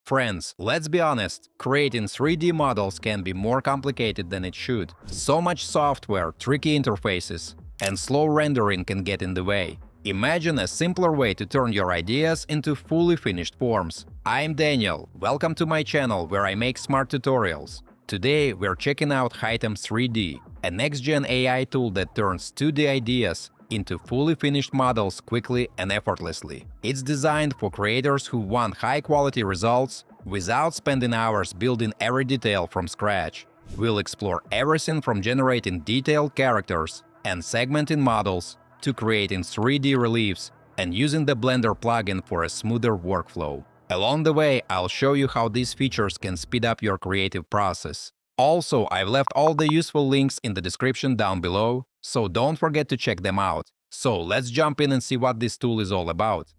Friends, let's be honest, creating 3D models can be more complicated than it should. So much software, tricky interfaces, and slow rendering can get in the way. Imagine a simpler way to turn your ideas into fully finished forms. I'm Daniel, welcome to my channel where I make smart tutorials. Today we're checking out Hitem3D, a next-gen AI tool that turns 2D ideas into fully finished models quickly and effortlessly. It's designed for creators who want high-quality results without spending hours building every detail from scratch. We'll explore everything from generating detailed characters and segmenting models to creating 3D reliefs and using the Blender plugin for a smoother workflow. Along the way, I'll show you how these features can speed up your creative process. Also, I've left all the useful links in the description down below, so don't forget to check them out. So let's jump in and see what this tool is all about.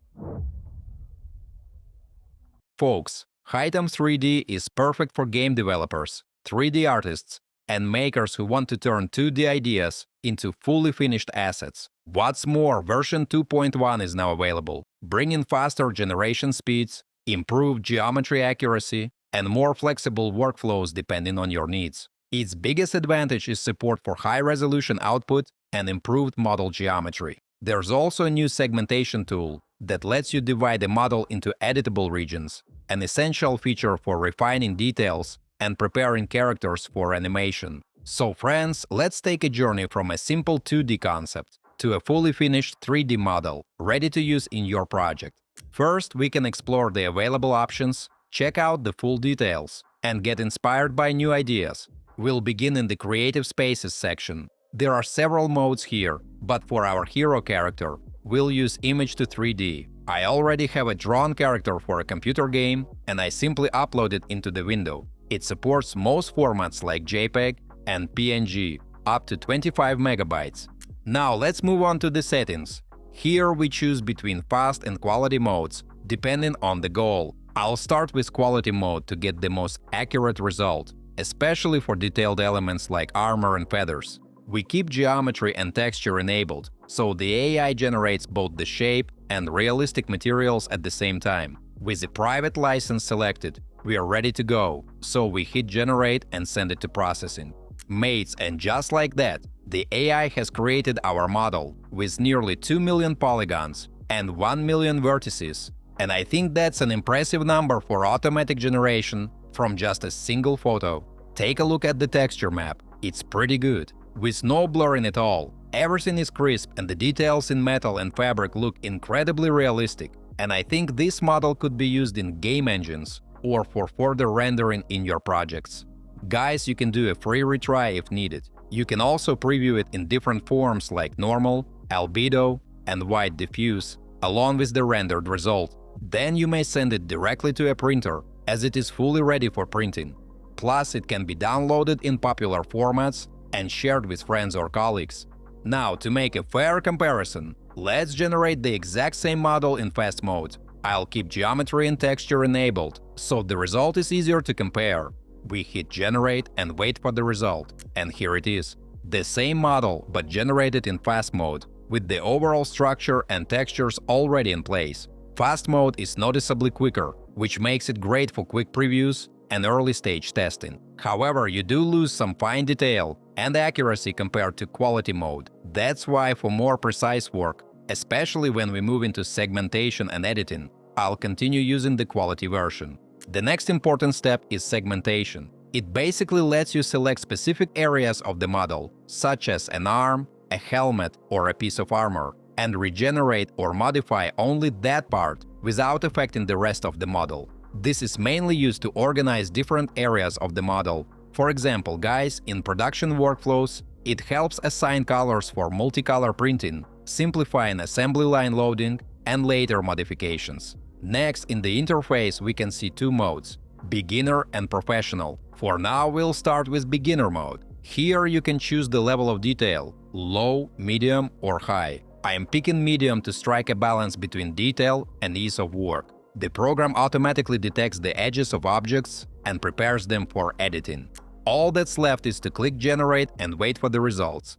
Folks, Hitem3D is perfect for game developers, 3D artists, and makers who want to turn 2D ideas into fully finished assets. What's more, version 2.1 is now available, bringing faster generation speeds, improved geometry accuracy, and more flexible workflows depending on your needs. Its biggest advantage is support for high-resolution output and improved model geometry. There's also a new segmentation tool that lets you divide a model into editable regions, an essential feature for refining details and preparing characters for animation. So friends, let's take a journey from a simple 2D concept to a fully finished 3D model, ready to use in your project. First, we can explore the available options, check out the full details, and get inspired by new ideas. We'll begin in the Creative Spaces section. There are several modes here, but for our hero character, we'll use Image to 3D. I already have a drawn character for a computer game, and I simply upload it into the window. It supports most formats like JPEG and PNG, up to 25 megabytes. Now let's move on to the settings. Here we choose between fast and quality modes, depending on the goal. I'll start with quality mode to get the most accurate result, especially for detailed elements like armor and feathers. We keep geometry and texture enabled, so the AI generates both the shape and realistic materials at the same time. With the private license selected, we are ready to go, so we hit generate and send it to processing. Mates, and just like that, the AI has created our model with nearly 2 million polygons and 1 million vertices. And I think that's an impressive number for automatic generation from just a single photo. Take a look at the texture map, it's pretty good. With no blurring at all, everything is crisp and the details in metal and fabric look incredibly realistic. And I think this model could be used in game engines or for further rendering in your projects. Guys, you can do a free retry if needed. You can also preview it in different forms like normal, albedo, and white diffuse, along with the rendered result. Then you may send it directly to a printer, as it is fully ready for printing. Plus, it can be downloaded in popular formats and shared with friends or colleagues. Now, to make a fair comparison, let's generate the exact same model in fast mode. I'll keep geometry and texture enabled, so the result is easier to compare. We hit generate and wait for the result, and here it is. The same model, but generated in fast mode, with the overall structure and textures already in place. Fast mode is noticeably quicker, which makes it great for quick previews and early-stage testing. However, you do lose some fine detail and accuracy compared to quality mode. That's why for more precise work, especially when we move into segmentation and editing, I'll continue using the quality version. The next important step is segmentation. It basically lets you select specific areas of the model, such as an arm, a helmet, or a piece of armor, and regenerate or modify only that part without affecting the rest of the model. This is mainly used to organize different areas of the model. For example, guys, in production workflows, it helps assign colors for multicolor printing, simplifying assembly line loading and later modifications. Next, in the interface, we can see two modes: beginner and professional. For now, we'll start with beginner mode. Here you can choose the level of detail: low, medium, or high. I am picking medium to strike a balance between detail and ease of work. The program automatically detects the edges of objects and prepares them for editing. All that's left is to click generate and wait for the results.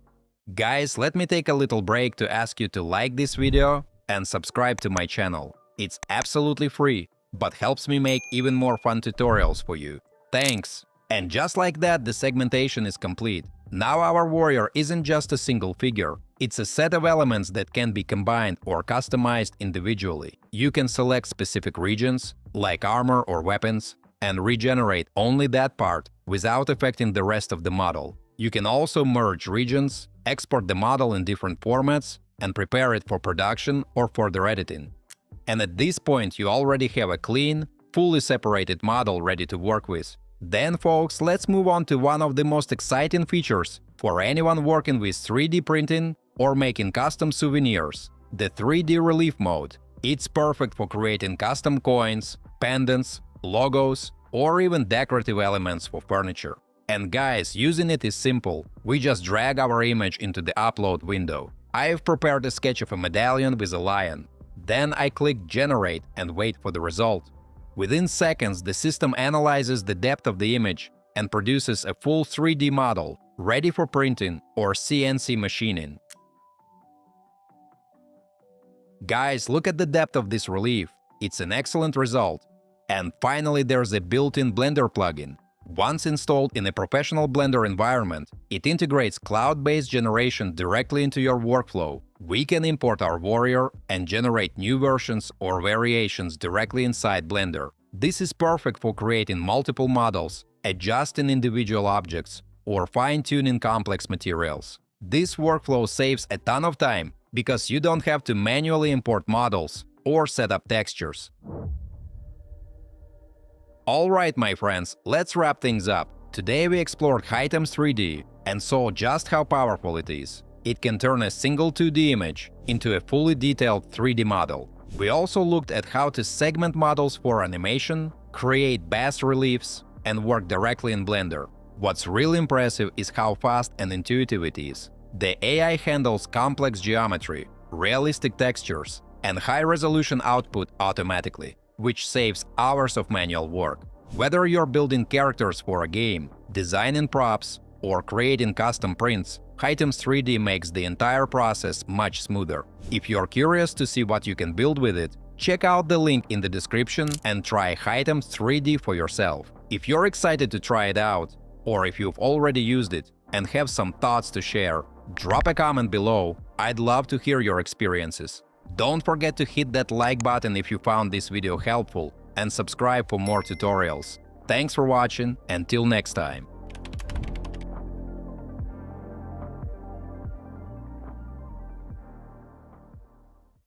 Guys, let me take a little break to ask you to like this video and subscribe to my channel. It's absolutely free. but helps me make even more fun tutorials for you. Thanks! And just like that, the segmentation is complete. Now our warrior isn't just a single figure. It's a set of elements that can be combined or customized individually. You can select specific regions, like armor or weapons, and regenerate only that part without affecting the rest of the model. You can also merge regions, export the model in different formats, and prepare it for production or further editing. And at this point you already have a clean, fully separated model ready to work with. Then, folks, let's move on to one of the most exciting features for anyone working with 3D printing or making custom souvenirs, the 3D relief mode. It's perfect for creating custom coins, pendants, logos, or even decorative elements for furniture. And guys, using it is simple. We just drag our image into the upload window. I've prepared a sketch of a medallion with a lion. Then I click Generate and wait for the result. Within seconds, the system analyzes the depth of the image and produces a full 3D model, ready for printing or CNC machining. Guys, look at the depth of this relief. It's an excellent result. And finally, there's a built-in Blender plugin. Once installed in a professional Blender environment, it integrates cloud-based generation directly into your workflow. We can import our warrior and generate new versions or variations directly inside Blender. This is perfect for creating multiple models, adjusting individual objects, or fine-tuning complex materials. This workflow saves a ton of time because you don't have to manually import models or set up textures. Alright, my friends, let's wrap things up. Today we explored Hitem3D and saw just how powerful it is. It can turn a single 2D image into a fully detailed 3D model. We also looked at how to segment models for animation, create bas-reliefs, and work directly in Blender. What's really impressive is how fast and intuitive it is. The AI handles complex geometry, realistic textures, and high-resolution output automatically, which saves hours of manual work. Whether you're building characters for a game, designing props, or creating custom prints, Hitem3D makes the entire process much smoother. If you're curious to see what you can build with it, check out the link in the description and try Hitem3D for yourself. If you're excited to try it out, or if you've already used it and have some thoughts to share, drop a comment below. I'd love to hear your experiences. Don't forget to hit that like button if you found this video helpful and subscribe for more tutorials. Thanks for watching, until next time.